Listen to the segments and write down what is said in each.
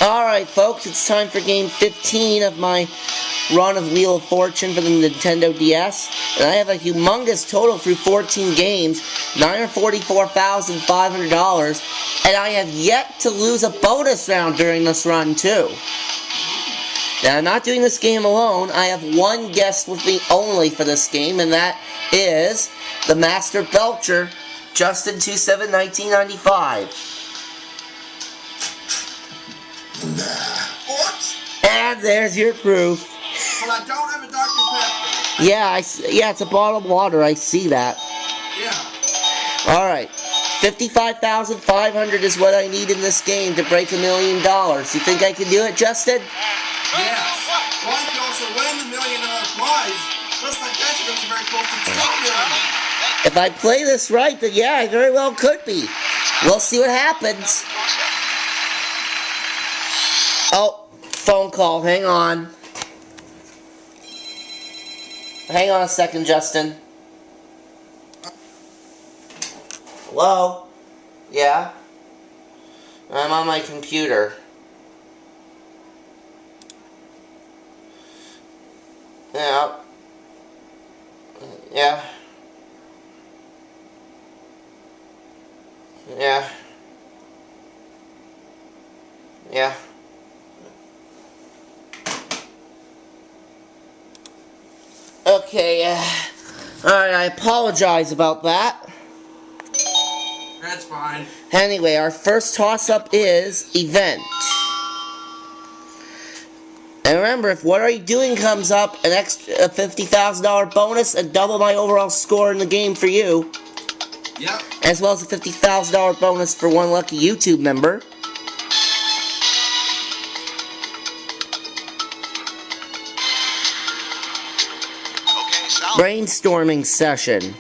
Alright folks, it's time for game 15 of my run of Wheel of Fortune for the Nintendo DS. And I have a humongous total through 14 games, $944,500, and I have yet to lose a bonus round during this run too. Now I'm not doing this game alone, I have one guest with me only for this game, and that is the Master Belcher, Justin271995. What? And there's your proof. But I don't have a Dr. Pepper. Yeah, it's a bottle of water. I see that. Yeah. All right, 55,500 is what I need in this game to break $1 million. You think I can do it, Justin? Yes. Well, you can also win the $1 million prize. Just like that, you're going to be very close to $2 million. If I play this right, then yeah, I very well could be. We'll see what happens. Oh, phone call. Hang on. Hang on a second, Justin. Hello? Yeah? I'm on my computer. Yeah. Yeah. Yeah. Yeah. Okay, alright, I apologize about that. That's fine. Anyway, our first toss-up is event. And remember, if What Are You Doing comes up, an extra $50,000 bonus and double my overall score in the game for you. Yep. As well as a $50,000 bonus for one lucky YouTube member. Brainstorming session.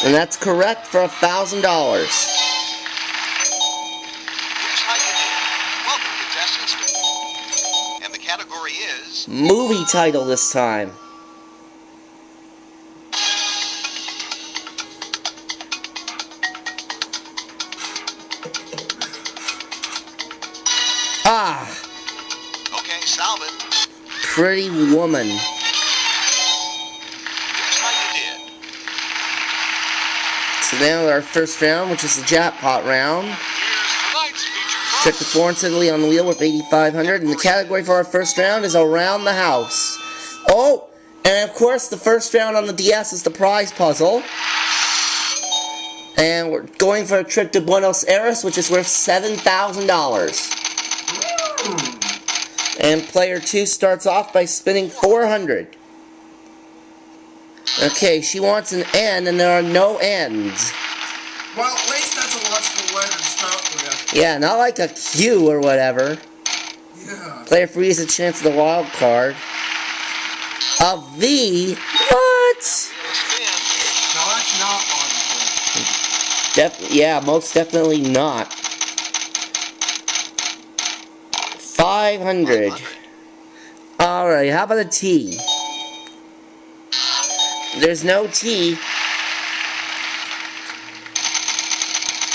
And that's correct for $1,000. And the category is movie title this time. Ah. Salvin. Pretty Woman. Here's how you did. So now our first round, which is the jackpot round. Check the Florence, Italy on the wheel with 8,500, and the category for our first round is Around the House. Oh, and of course the first round on the DS is the prize puzzle. And we're going for a trip to Buenos Aires, which is worth $7,000. And player 2 starts off by spinning 400. Okay, she wants an N, and there are no N's. Well, at least that's a logical way to start with. Yeah, not like a Q or whatever. Yeah. Player 3 has a chance at the wild card. A V? What? No, that's not logical. Yeah, most definitely not. 500. Alright, how about a T? There's no T.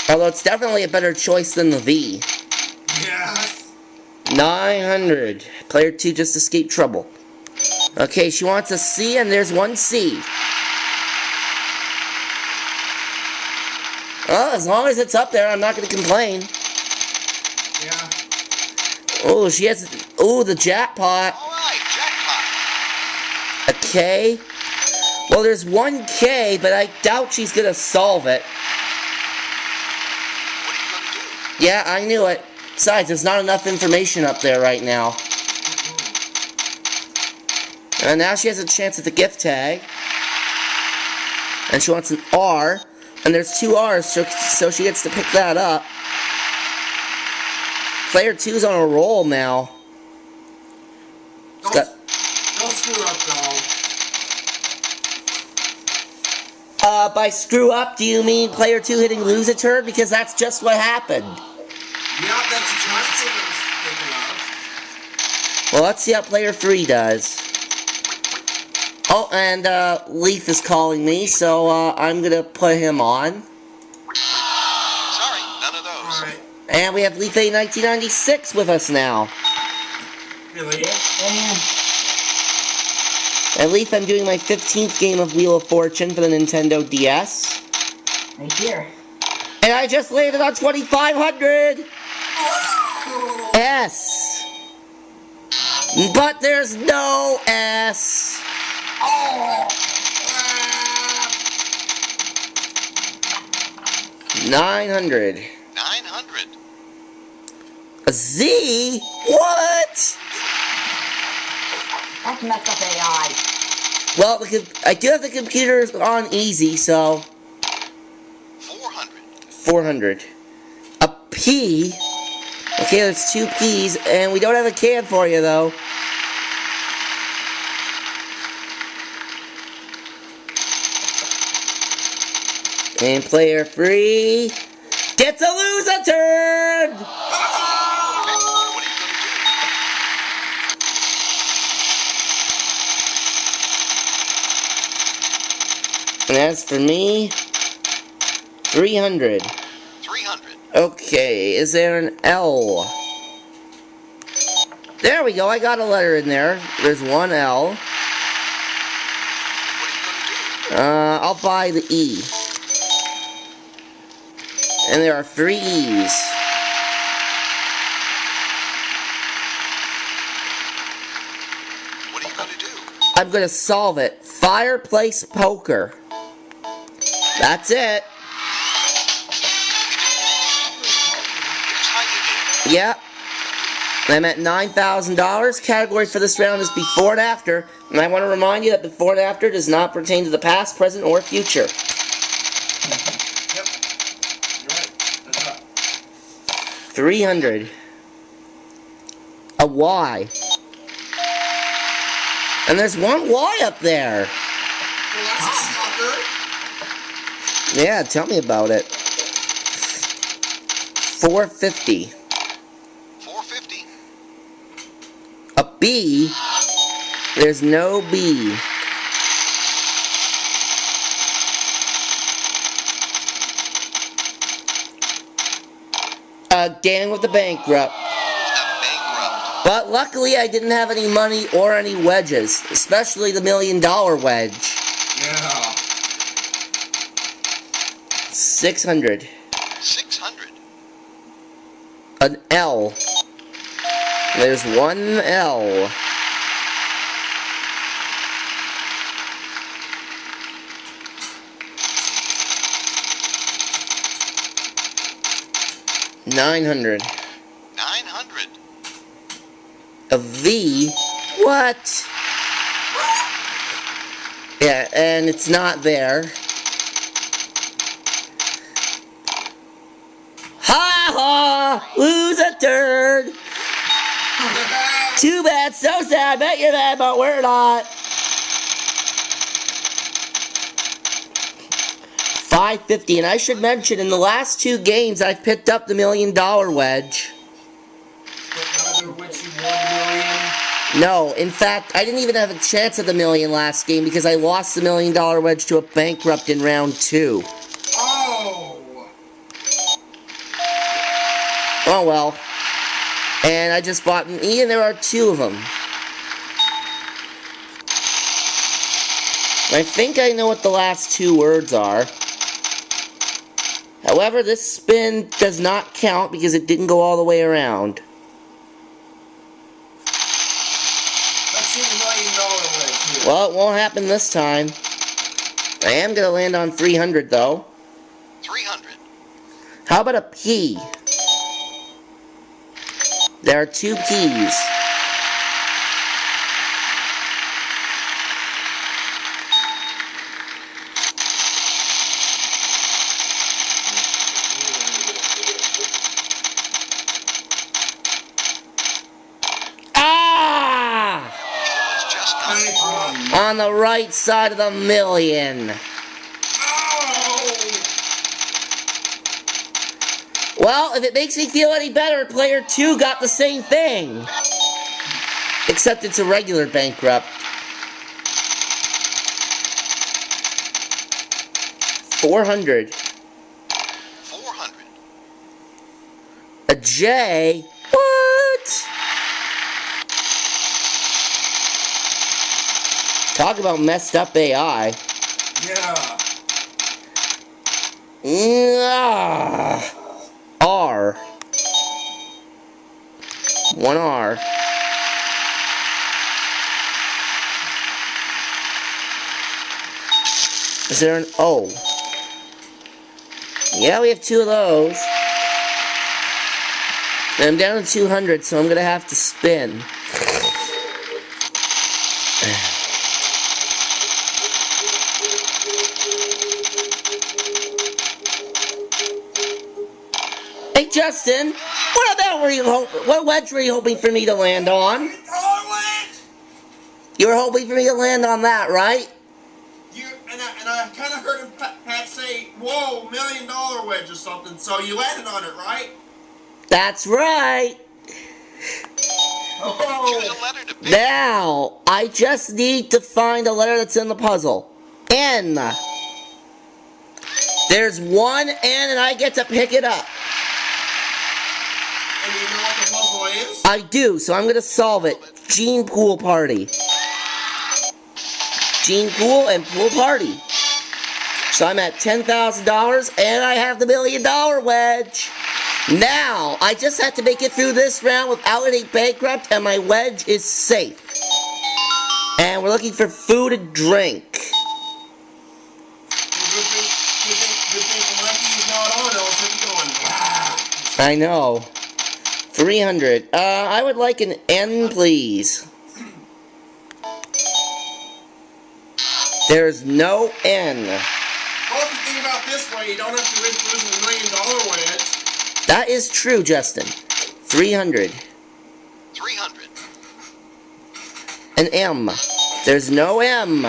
Although it's definitely a better choice than the V. Yes. 900. Player 2 just escaped trouble. Okay, she wants a C, and there's one C. Well, as long as it's up there, I'm not going to complain. Yeah. Oh, she has... Oh, the jackpot. Alright, jackpot. A K. Well, there's one K, but I doubt she's going to solve it. What are you going to do? Yeah, I knew it. Besides, there's not enough information up there right now. And now she has a chance at the gift tag. And she wants an R. And there's two R's, so she gets to pick that up. Player 2's on a roll now. Don't screw up, though. By screw up, do you mean player 2 hitting lose a turn? Because that's just what happened. Yeah, that's just what I was thinking of. Well, let's see how player 3 does. Oh, and Leaf is calling me, so I'm gonna put him on. And we have Leaf A 1996 with us now. Really? At Leaf, I'm doing my 15th game of Wheel of Fortune for the Nintendo DS. Right here. And I just landed on 2,500! S. But there's no S. Oh! 900. 900. A Z? What? That's messed up AI. Well, I do have the computer on easy, so 400. 400. A P. Okay, there's 2 P's, and we don't have a can for you, though. And player free gets a loser turn! What are you going to And as for me, 300. 300. Okay, is there an L? There we go, I got a letter in there. There's one L. What are you going to do? I'll buy the E. And there are 3 E's. What are you going to do? I'm gonna solve it. Fireplace poker. That's it. Here's how you did. Yep. I'm at $9,000. Category for this round is before and after. And I want to remind you that before and after does not pertain to the past, present, or future. Yep. You're right. That's right. 300. A Y. And there's one Y up there. Well, that's a shocker. Yeah, tell me about it. 450. 450. A B. There's no B. Dealing with the bankrupt. The bankrupt. But luckily I didn't have any money or any wedges. Especially the $1 million wedge. Yeah. 600. 600. An L. There's one L. $900. 900. A V? What? Yeah, and it's not there. Ha ha! Lose a turd! Too bad, so sad. Bet you're mad, but we're not. 550, and I should mention, in the last 2 games, I've picked up the $1 million wedge. Neither of which you won $1 million. No, in fact, I didn't even have a chance at the $1 million last game because I lost the $1 million wedge to a bankrupt in round 2. Oh! Oh well. And I just bought an E, and there are 2 of them. I think I know what the last 2 words are. However, this spin does not count because it didn't go all the way around. Let's see the $1 million wedge here. Well, it won't happen this time. I am going to land on 300, though. 300. How about a P? There are 2 P's. Ah! It was just not. Bank run. On the right side of the $1 million. Oh! Well, if it makes me feel any better, player 2 got the same thing. Except it's a regular bankrupt. 400. 400. J. What? Talk about messed up AI. Yeah. R. 1 R. Is there an O? Yeah, we have 2 of those. And I'm down to 200, so I'm gonna have to spin. Hey Justin, what wedge were you hoping for me to land on? You were hoping for me to land on that, right? And I kind of heard him Pat say, "Whoa, $1 million wedge or something." So you landed on it, right? That's right. Choose Oh. a letter to pick. Now, I just need to find a letter that's in the puzzle. N. There's 1 N and I get to pick it up. And you know what the puzzle is? I do, so I'm gonna solve it. Gene Pool Party. Gene Pool and Pool Party. So I'm at $10,000 and I have the $1 million wedge. Now, I just have to make it through this round without getting bankrupt and my wedge is safe. And we're looking for food and drink. Good thing Mikey's not on, else he'd be going, "Ah." I know. 300. I would like an N, please. There's no N. Well, if you think about it this way, you don't have to risk losing $1 million wedge. That is true, Justin. 300. 300. An M. There's no M.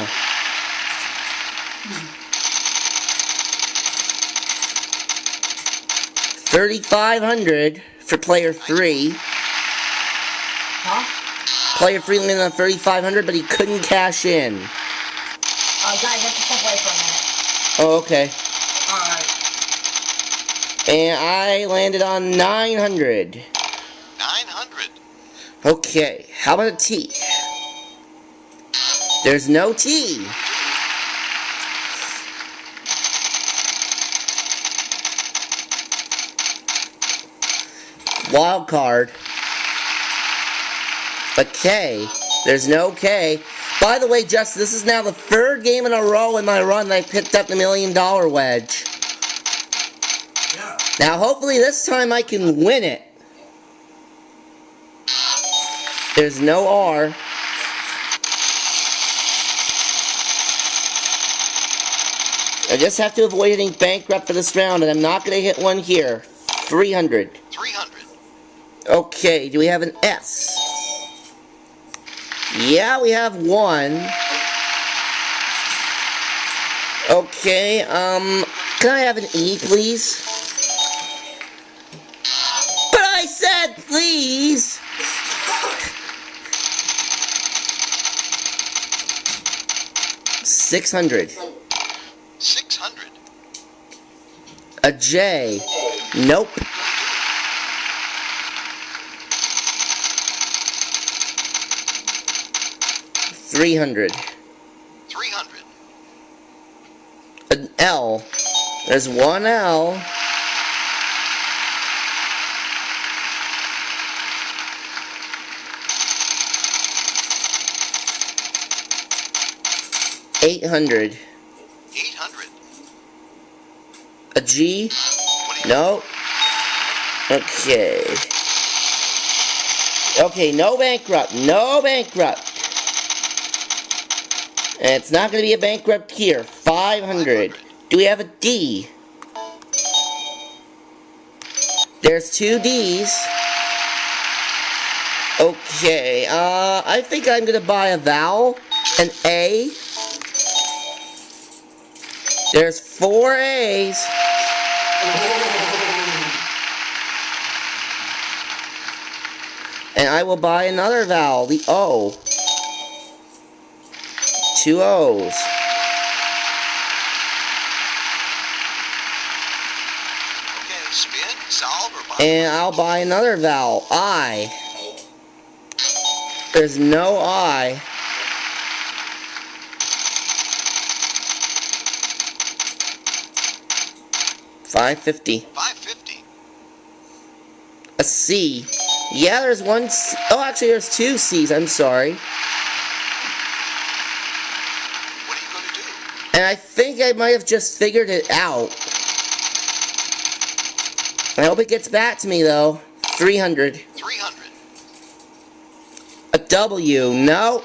$3,500 for player 3. Huh? Player 3 landed on 3,500, but he couldn't cash in. Guys, I have to step away for a minute. Oh, okay. Alright. And I landed on 900. 900. Okay, how about a T? There's no T. Wild card. A K. There's no K. By the way, Justin, this is now the 3rd game in a row in my run that I picked up the $1 million wedge. Yeah. Now, hopefully this time I can win it. There's no R. I just have to avoid hitting bankrupt for this round, and I'm not going to hit one here. 300. 300. Okay, do we have an S? Yeah, we have one. Okay, can I have an E, please? But I said please! $600. 600. A J. Nope. $300. 300. An L. There's one L. $800. 800. A G. What do you No. Okay. Okay, no bankrupt. No bankrupt. And it's not going to be a bankrupt here. 500. Do we have a D? There's 2 Ds. Okay, I think I'm going to buy a vowel. An A. There's 4 A's. And I will buy another vowel, the O. 2 O's. Okay. spin, solve, or buy? And I'll buy another vowel. I. There's no I. $5.50. $5.50. A C. Yeah, there's one C. Oh, actually, there's two C's. I'm sorry. What are you going to do? And I think I might have just figured it out. I hope it gets back to me, though. 300. 300. A W. No.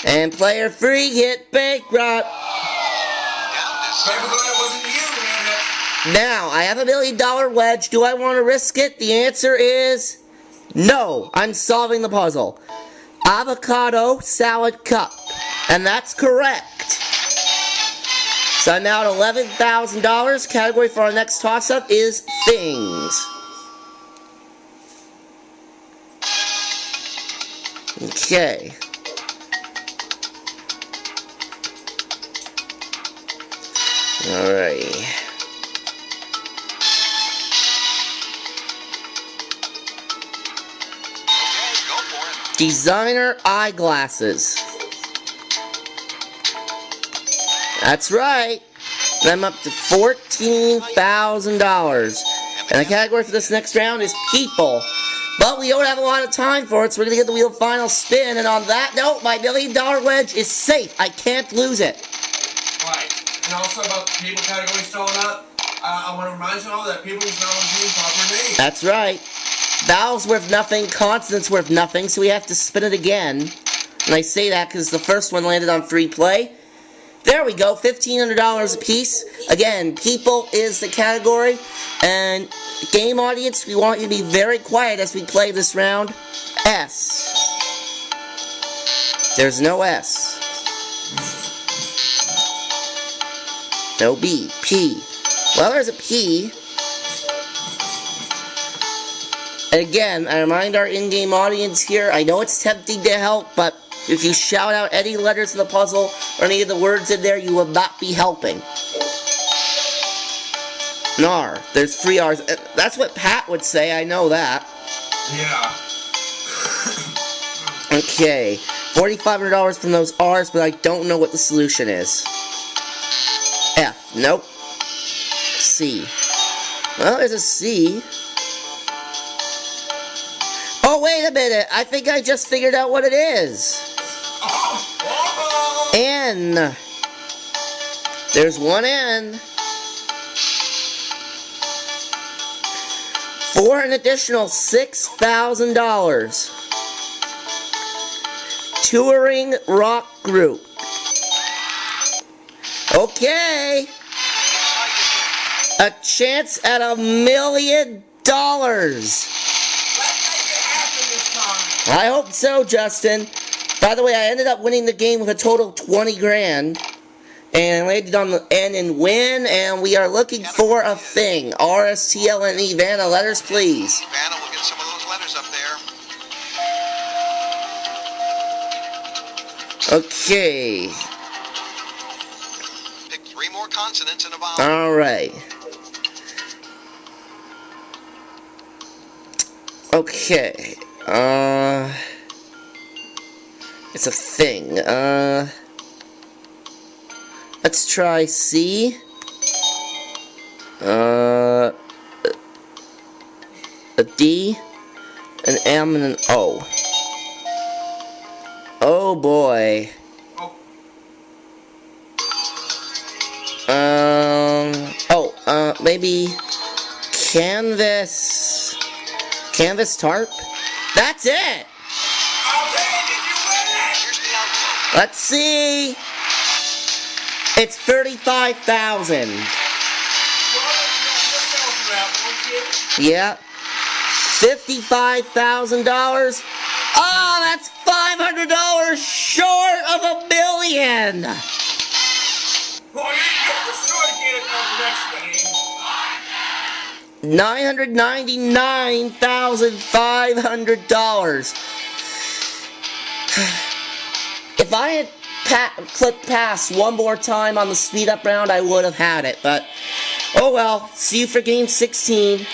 And player free hit bankrupt. Down to Very zero. glad it wasn't you, Randy. Now, I have $1 million wedge. Do I want to risk it? The answer is no. I'm solving the puzzle. Avocado salad cup. And that's correct. So I'm now at $11,000. Category for our next toss-up is things. Okay. Alright. Okay, go for it. Designer eyeglasses. That's right. And I'm up to $14,000. And the category for this next round is people. But we don't have a lot of time for it, so we're going to get the wheel final spin. And on that note, my $1 million wedge is safe. I can't lose it. Right. And also about the people category showing up, I want to remind you all that people is not using proper names. That's right. Vowels worth nothing, consonants worth nothing, so we have to spin it again. And I say that because the first one landed on free play. There we go, $1,500 a piece. Again, people is the category. And game audience, we want you to be very quiet as we play this round. S. There's no S. No B. P. Well, there's a P. And again, I remind our in-game audience here, I know it's tempting to help, but if you shout out any letters in the puzzle or any of the words in there, you will not be helping. An R. There's 3 R's. That's what Pat would say, I know that. Yeah. Okay. $4,500 from those R's, but I don't know what the solution is. F. Nope. C. Well, there's a C. Oh, wait a minute. I think I just figured out what it is. N. There's one N. For an additional $6,000. Touring rock group. Okay. A chance at $1 million. I hope so, Justin. By the way, I ended up winning the game with a total of 20 grand. And I landed on the N and win, and we are looking for a thing. R-S-T-L-N-E. Vanna, letters, please. Vanna will get some of those letters up there. Okay. Pick 3 more consonants and a vowel. Alright. Okay. It's a thing. Let's try C. A D, an M, and an O. Oh boy. Maybe canvas. Canvas tarp? That's it! Okay, did you win it? Here's the outcome. Let's see. It's 35,000. Yeah. $55,000. Oh, that's $500 short of $1 million. Well, you're sure to get it on the next game. $999,500. If I had clicked pass one more time on the speed up round, I would have had it. But, oh well. See you for game 16.